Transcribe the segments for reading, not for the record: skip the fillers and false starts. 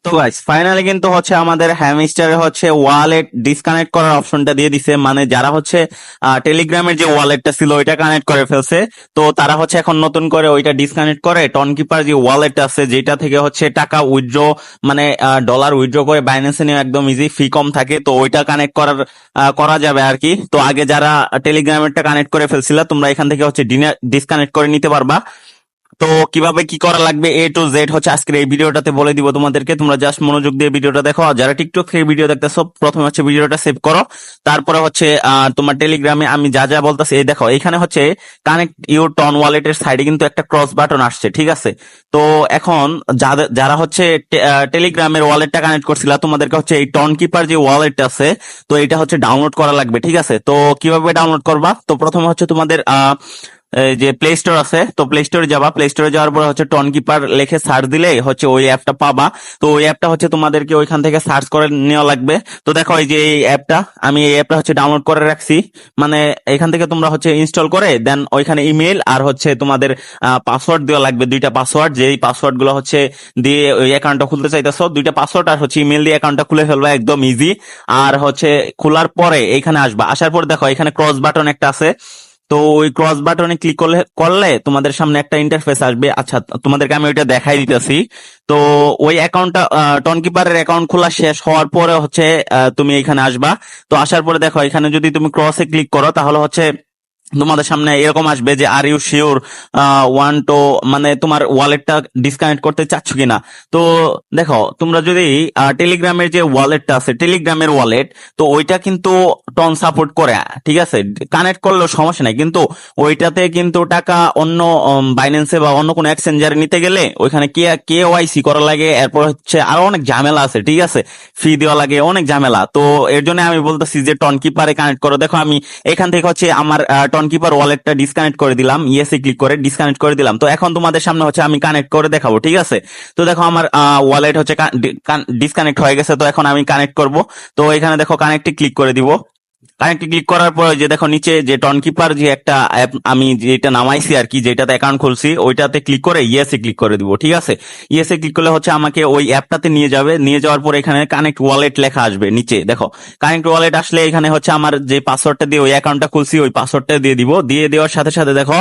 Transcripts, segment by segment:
তো guys finally কিন্তু হচ্ছে আমাদের হ্যামস্টারে হচ্ছে ওয়ালেট ডিসকানেক্ট করার অপশনটা দিয়ে দিছে, মানে যারা হচ্ছে টেলিগ্রামের যে ওয়ালেটটা ছিল ওইটা কানেক্ট করে ফেলছে, তো তারা হচ্ছে এখন নতুন করে ওইটা ডিসকানেক্ট করে টনকিপার যে ওয়ালেট আছে যেটা থেকে হচ্ছে টাকা উইথড্র, মানে ডলার উইথড্র করে বাইন্যান্সে নিয়ে একদম ইজি, ফি কম থাকে, তো ওইটা কানেক্ট করা যাবে আর কি। তো আগে যারা টেলিগ্রামেরটা কানেক্ট করে ফেলছিল তোমরা এখান থেকে হচ্ছে ডিসকানেক্ট করে নিতে পারবা। তো কিভাবে কি করা লাগবে এ টু জেড হচ্ছে আজকের এই ভিডিওটাতে বলে দিব তোমাদেরকে, তোমরা জাস্ট মনোযোগ দিয়ে ভিডিওটা দেখো। আর যারা টিকটক থেকে ভিডিও দেখতেছো প্রথমে হচ্ছে ভিডিওটা সেভ করো, তারপরে হচ্ছে তোমার টেলিগ্রামে আমি যা যা বলতেছি এই দেখো, এখানে হচ্ছে কানেক্ট ইউর টন ওয়ালেটের সাইডে কিন্তু একটা ক্রস বাটন আসছে, ঠিক আছে? তো এখন যারা হচ্ছে টেলিগ্রামের ওয়ালেটটা কানেক্ট করছিল তোমাদেরকে হচ্ছে এই টন কিপার যে ওয়ালেট আছে, তো এটা হচ্ছে ডাউনলোড করা লাগবে, ঠিক আছে? তো কিভাবে ডাউনলোড করবা, তো প্রথমে হচ্ছে তোমাদের এই যে প্লে স্টোর আছে, তো প্লে স্টোরে যাবা, প্লে স্টোরে যাওয়ার পরে হচ্ছে টন কিপার লিখে সার্চ দিলে হচ্ছে ওই অ্যাপটা পাবা। তো ওই অ্যাপটা হচ্ছে তোমাদেরকে ওইখান থেকে সার্চ করে নেওয়া লাগবে। তো দেখো এই যে এই অ্যাপটা, আমি এই অ্যাপটা হচ্ছে ডাউনলোড করে রাখছি, মানে এখান থেকে তোমরা হচ্ছে ইনস্টল করে দেন ওইখানে ইমেল আর হচ্ছে তোমাদের পাসওয়ার্ড দেওয়া লাগবে, দুইটা পাসওয়ার্ড, যেই পাসওয়ার্ড গুলো হচ্ছে দিয়ে ওই অ্যাকাউন্টটা খুলতে চাইতেছো, দুইটা পাসওয়ার্ড আর হচ্ছে ইমেল দিয়ে অ্যাকাউন্টটা খুলে ফেলবা, একদম ইজি। আর হচ্ছে খোলার পরে এইখানে আসবা, আসার পর দেখো এখানে ক্রস বাটন একটা আছে, তো ওই ক্রস বাটনে ক্লিক করলে তোমাদের সামনে একটা ইন্টারফেস আসবে। আচ্ছা, তোমাদেরকে আমি ওইটা দেখাই দিতেছি। তো ওই অ্যাকাউন্টটা টনকিপারের অ্যাকাউন্ট খোলা শেষ হওয়ার পরে হচ্ছে তুমি এখানে আসবা। তো আসার পরে দেখো এখানে যদি তুমি ক্রসে ক্লিক করো তাহলে হচ্ছে তোমাদের সামনে এরকম আসবে যে are you sure one two, মানে তোমার ওয়ালেটটা ডিসকানেক্ট করতে চাচ্ছ কিনা। তো দেখো তোমরা যদি টেলিগ্রামের যে ওয়ালেটটা আছে টেলিগ্রামের ওয়ালেট, তো ওইটা কিন্তু টন সাপোর্ট করে, ঠিক আছে? কানেক্ট করলেও সমস্যা নাই, কিন্তু ওইটাতে কিন্তু টাকা অন্য বাইন্যান্সে বা অন্য কোনো এক্সচেঞ্জারে নিতে গেলে ওইখানে কেওয়াইসি করা লাগে, এরপর হচ্ছে আরো অনেক ঝামেলা আছে, ঠিক আছে? ফি দেওয়া লাগে, অনেক ঝামেলা। তো এর জন্য আমি বলতেছি যে টন কিপারে কানেক্ট করো। দেখো আমি এখান থেকে হচ্ছে আমার টনকিপার ওয়ালেটটা ডিসকানেক্ট করে দিলাম, ইয়েসে ক্লিক করে ডিসকানেক্ট করে দিলাম। তো এখন তোমাদের সামনে হচ্ছে আমি কানেক্ট করে দেখাবো, ঠিক আছে? তো দেখো আমার ওয়ালেট হচ্ছে ডিসকানেক্ট হয়ে গেছে, তো এখন আমি কানেক্ট করব। তো এখানে দেখো কানেক্টে ক্লিক করে দিব। কানেক্টে ক্লিক করার পর যে দেখো নিচে যে টনকিপার যে একটা অ্যাপ আমি যেটা নামাইছি আর কি, যেটাতে অ্যাকাউন্ট খুলছি ওইটাতে ক্লিক করে ইয়েসে ক্লিক করে দিব, ঠিক আছে? ইয়েসে ক্লিক করলে হচ্ছে আমাকে ওই অ্যাপটাতে নিয়ে যাবে, নিয়ে যাওয়ার পর এখানে কানেক্ট ওয়ালেট লেখা আসবে নিচে, দেখো কানেক্ট ওয়ালেট আসলে এখানে হচ্ছে আমার যে পাসওয়ার্ডটা দিয়ে ওই অ্যাকাউন্টটা খুলছি ওই পাসওয়ার্ডটা দিয়ে দিব, দিয়ে দেওয়ার সাথে সাথে দেখো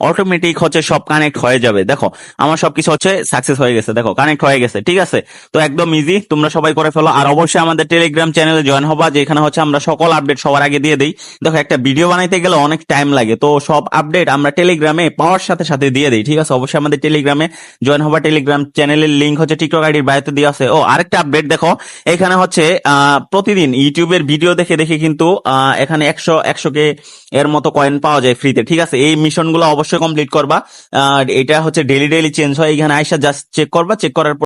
অটোমেটিক হচ্ছে সব কানেক্ট হয়ে যাবে। দেখো আমার সবকিছু হচ্ছে সাকসেস হয়ে গেছে, দেখো কানেক্ট হয়ে গেছে, ঠিক আছে? তো একদম ইজি, তোমরা সবাই করে ফেলো। আর অবশ্যই আমাদের টেলিগ্রাম চ্যানেলে জয়েন হবা, যেখানে হচ্ছে আমরা সকল আপডেট সবার আগে দিয়ে দিই। দেখো একটা ভিডিও বানাইতে গেলে অনেক টাইম লাগে, তো সব আপডেট আমরা টেলিগ্রামে পাওয়ার সাথে সাথে দিয়ে দিই, ঠিক আছে? অবশ্যই আমাদের টেলিগ্রামে জয়েন হবা, টেলিগ্রাম চ্যানেলের লিংক হচ্ছে টিকটক আইডির বায়োতে দেওয়া আছে। ও আরেকটা আপডেট দেখো, এখানে হচ্ছে প্রতিদিন ইউটিউবের ভিডিও দেখে দেখে কিন্তু এখানে 100 কে এর মতো কয়েন পাওয়া যায় ফ্রিতে, ঠিক আছে? এই মিশন গুলো অবশ্যই কমপ্লিট করবা। আর এটা হচ্ছে ডেইলি ডেইলি চেঞ্জ হয়, এখানে আইসা জাস্ট চেক করবা, চেক করার পর